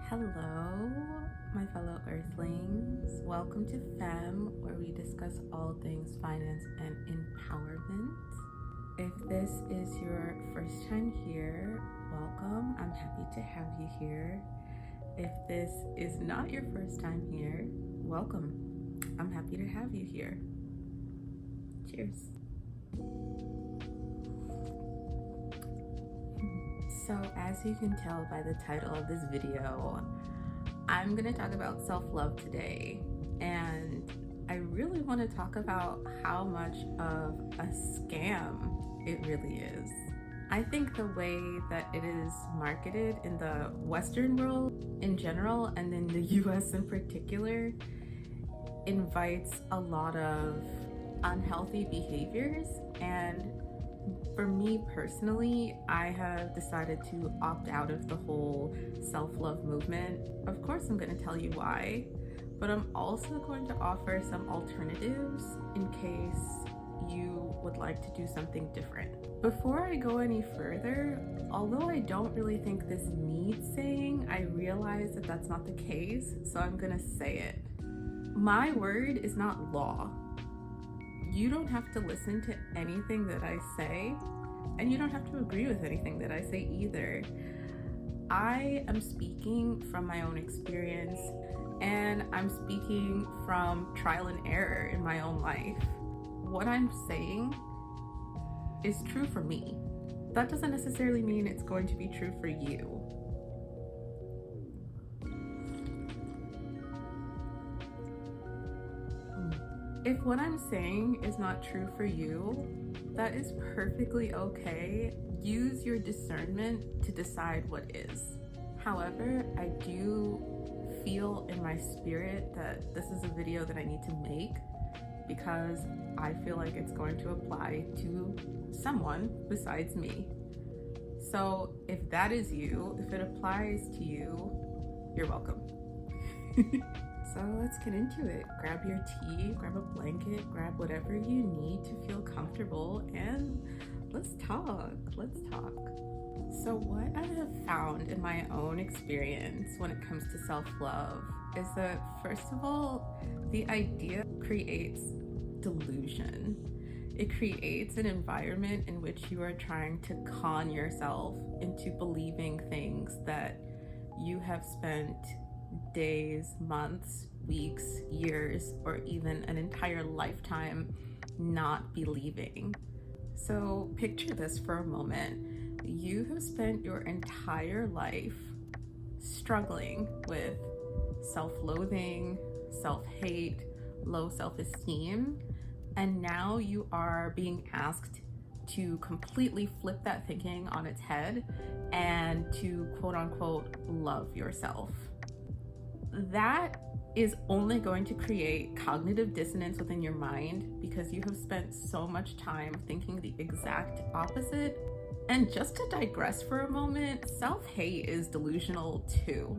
Hello, my fellow Earthlings. Welcome to Femme, where we discuss all things finance and empowerment. If this is your first time here, welcome. I'm happy to have you here. If this is not your first time here, welcome. I'm happy to have you here. Cheers. So as you can tell by the title of this video, I'm gonna talk about self-love today, and I really want to talk about how much of a scam it really is. I think the way that it is marketed in the Western world in general and in the US in particular invites a lot of unhealthy behaviors, and for me personally, I have decided to opt out of the whole self-love movement. Of course, I'm going to tell you why, but I'm also going to offer some alternatives in case you would like to do something different. Before I go any further, although I don't really think this needs saying, I realize that that's not the case, so I'm going to say it. My word is not law. You don't have to listen to anything that I say, and you don't have to agree with anything that I say either. I am speaking from my own experience, and I'm speaking from trial and error in my own life. What I'm saying is true for me. That doesn't necessarily mean it's going to be true for you. If what I'm saying is not true for you, that is perfectly okay. Use your discernment to decide what is. However, I do feel in my spirit that this is a video that I need to make because I feel like it's going to apply to someone besides me. So if that is you, if it applies to you, you're welcome. So let's get into it. Grab your tea, grab a blanket, grab whatever you need to feel comfortable, and let's talk. So what I have found in my own experience when it comes to self-love is that, first of all, the idea creates delusion. It creates an environment in which you are trying to con yourself into believing things that you have spent days, months, weeks, years, or even an entire lifetime not believing. So picture this for a moment. You have spent your entire life struggling with self-loathing, self-hate, low self-esteem, and now you are being asked to completely flip that thinking on its head and to quote-unquote love yourself. That is only going to create cognitive dissonance within your mind because you have spent so much time thinking the exact opposite. And just to digress for a moment, self-hate is delusional too.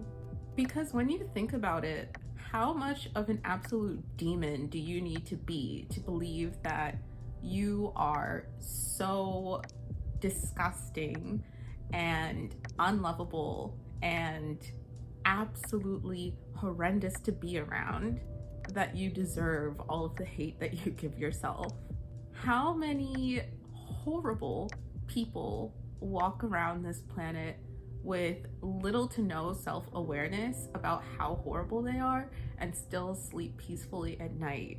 Because when you think about it, how much of an absolute demon do you need to be to believe that you are so disgusting and unlovable and absolutely horrendous to be around that you deserve all of the hate that you give yourself? How many horrible people walk around this planet with little to no self-awareness about how horrible they are and still sleep peacefully at night?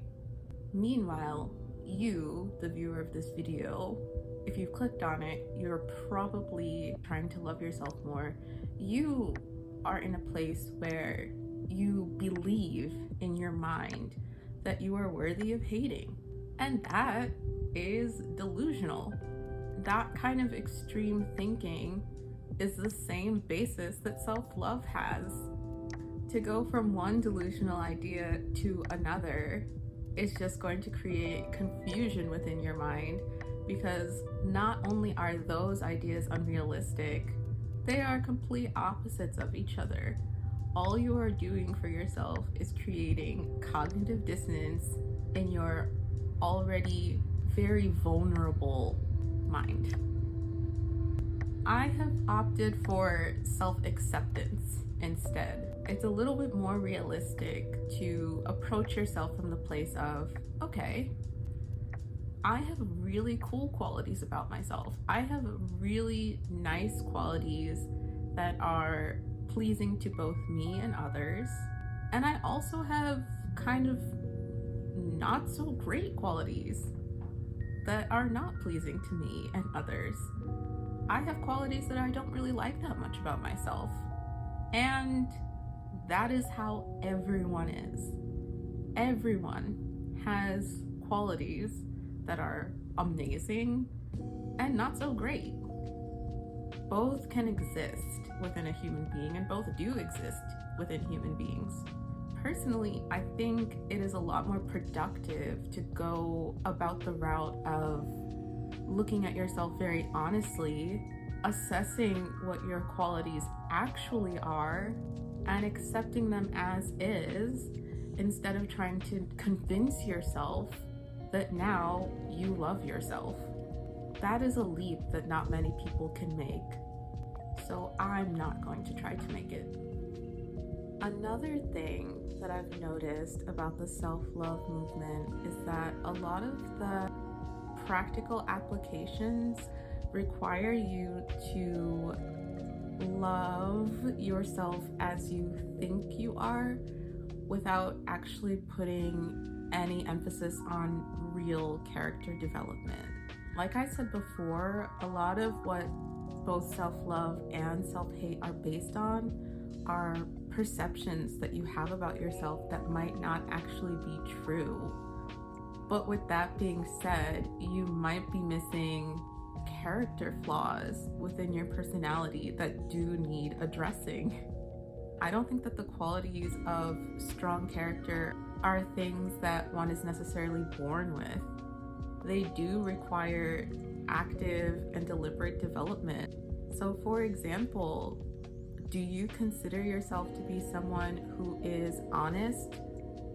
Meanwhile, you, the viewer of this video, if you've clicked on it, you're probably trying to love yourself more. You are in a place where you believe in your mind that you are worthy of hating, and that is delusional. That kind of extreme thinking is the same basis that self-love has. To go from one delusional idea to another is just going to create confusion within your mind, because not only are those ideas unrealistic, they are complete opposites of each other. All you are doing for yourself is creating cognitive dissonance in your already very vulnerable mind. I have opted for self-acceptance instead. It's a little bit more realistic to approach yourself from the place of, okay, I have really cool qualities about myself. I have really nice qualities that are pleasing to both me and others. And I also have kind of not so great qualities that are not pleasing to me and others. I have qualities that I don't really like that much about myself. And that is how everyone is. Everyone has qualities that are amazing and not so great. Both can exist within a human being, and both do exist within human beings. Personally, I think it is a lot more productive to go about the route of looking at yourself very honestly, assessing what your qualities actually are, and accepting them as is, instead of trying to convince yourself that now you love yourself. That is a leap that not many people can make. So I'm not going to try to make it. Another thing that I've noticed about the self-love movement is that a lot of the practical applications require you to love yourself as you think you are without actually putting any emphasis on real character development. Like I said before, a lot of what both self-love and self-hate are based on are perceptions that you have about yourself that might not actually be true. But with that being said, you might be missing character flaws within your personality that do need addressing. I don't think that the qualities of strong character are things that one is necessarily born with. They do require active and deliberate development. So for example, do you consider yourself to be someone who is honest,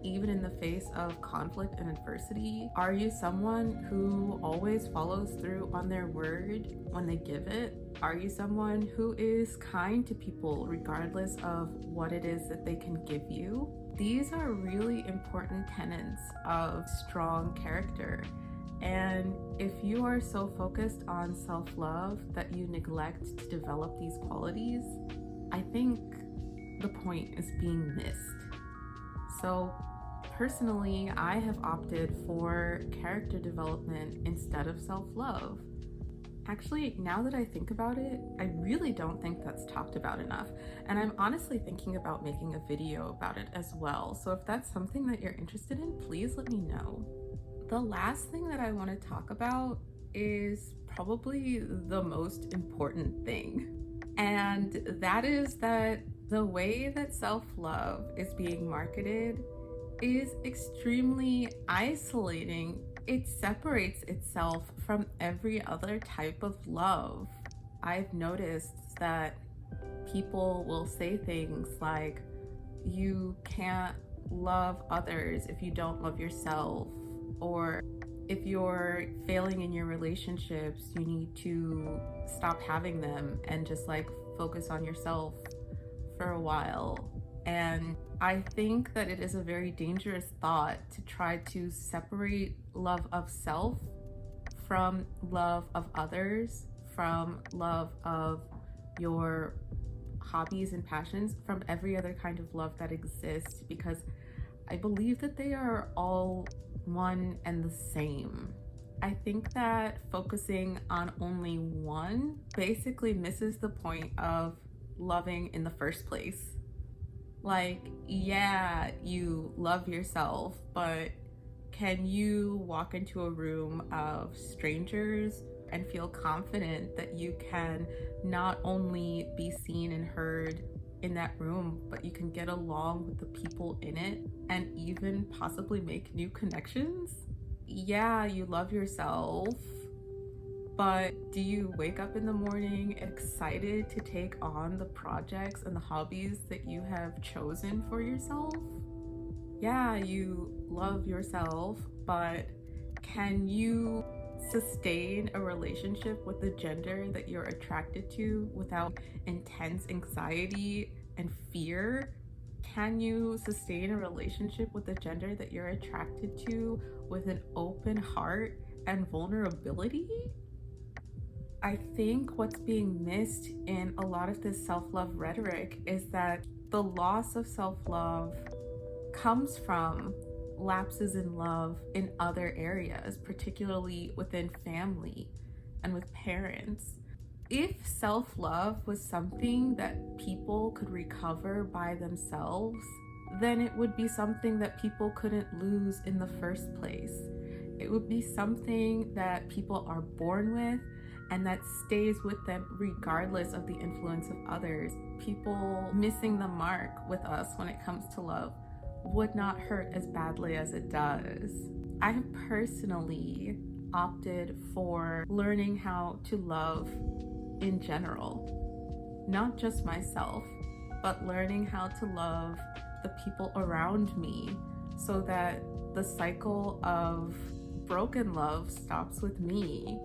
even in the face of conflict and adversity? Are you someone who always follows through on their word when they give it? Are you someone who is kind to people regardless of what it is that they can give you? These are really important tenets of strong character. And if you are so focused on self-love that you neglect to develop these qualities, I think the point is being missed. So personally, I have opted for character development instead of self-love. Actually, now that I think about it, I really don't think that's talked about enough. And I'm honestly thinking about making a video about it as well. So if that's something that you're interested in, please let me know. The last thing that I want to talk about is probably the most important thing. And that is that the way that self-love is being marketed is extremely isolating. It separates itself from every other type of love. I've noticed that people will say things like, you can't love others if you don't love yourself, or if you're failing in your relationships, you need to stop having them and just like focus on yourself for a while. And I think that it is a very dangerous thought to try to separate love of self from love of others, from love of your hobbies and passions, from every other kind of love that exists, because I believe that they are all one and the same. I think that focusing on only one basically misses the point of loving in the first place. Like, yeah, you love yourself, but can you walk into a room of strangers and feel confident that you can not only be seen and heard in that room, but you can get along with the people in it and even possibly make new connections? Yeah, you love yourself, but do you wake up in the morning excited to take on the projects and the hobbies that you have chosen for yourself? Yeah, you love yourself, but can you sustain a relationship with the gender that you're attracted to without intense anxiety and fear, can you sustain a relationship with the gender that you're attracted to with an open heart and vulnerability? I think what's being missed in a lot of this self-love rhetoric is that the loss of self-love comes from lapses in love in other areas, particularly within family and with parents. If self-love was something that people could recover by themselves, then it would be something that people couldn't lose in the first place. It would be something that people are born with and that stays with them regardless of the influence of others. People missing the mark with us when it comes to love would not hurt as badly as it does. I have personally opted for learning how to love in general, not just myself, but learning how to love the people around me so that the cycle of broken love stops with me.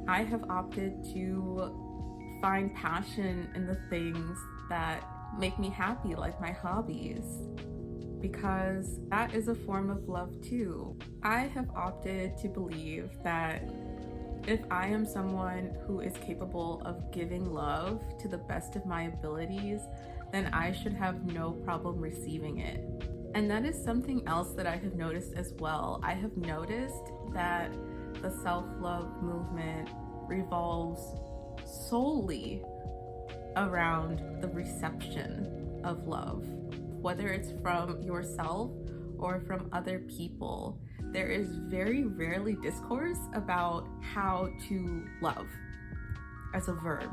I have opted to find passion in the things that make me happy, like my hobbies, because that is a form of love too. I have opted to believe that if I am someone who is capable of giving love to the best of my abilities, then I should have no problem receiving it. And that is something else that I have noticed as well. I have noticed that the self-love movement revolves solely around the reception of love, whether it's from yourself or from other people. There is very rarely discourse about how to love as a verb.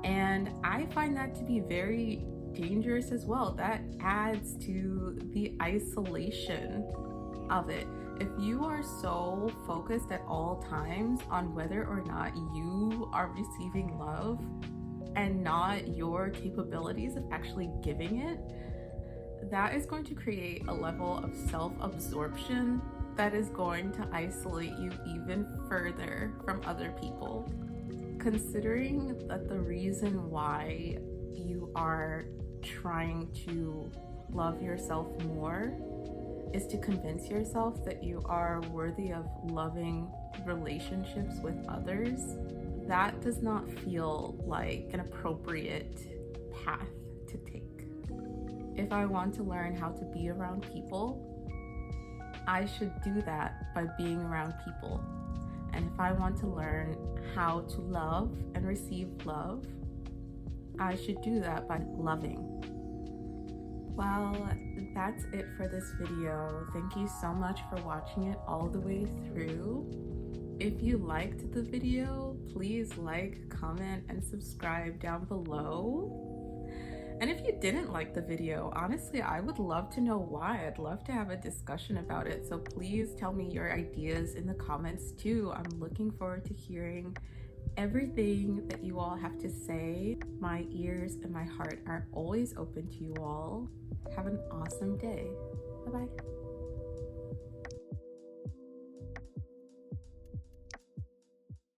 And I find that to be very dangerous as well. That adds to the isolation of it. If you are so focused at all times on whether or not you are receiving love and not your capabilities of actually giving it, that is going to create a level of self-absorption that is going to isolate you even further from other people. Considering that the reason why you are trying to love yourself more is to convince yourself that you are worthy of loving relationships with others, that does not feel like an appropriate path to take. If I want to learn how to be around people, I should do that by being around people. And if I want to learn how to love and receive love, I should do that by loving. Well, that's it for this video. Thank you so much for watching it all the way through. If you liked the video, please like, comment, and subscribe down below. And if you didn't like the video, honestly, I would love to know why. I'd love to have a discussion about it. So please tell me your ideas in the comments too. I'm looking forward to hearing everything that you all have to say. My ears and my heart are always open to you all. Have an awesome day. Bye-bye.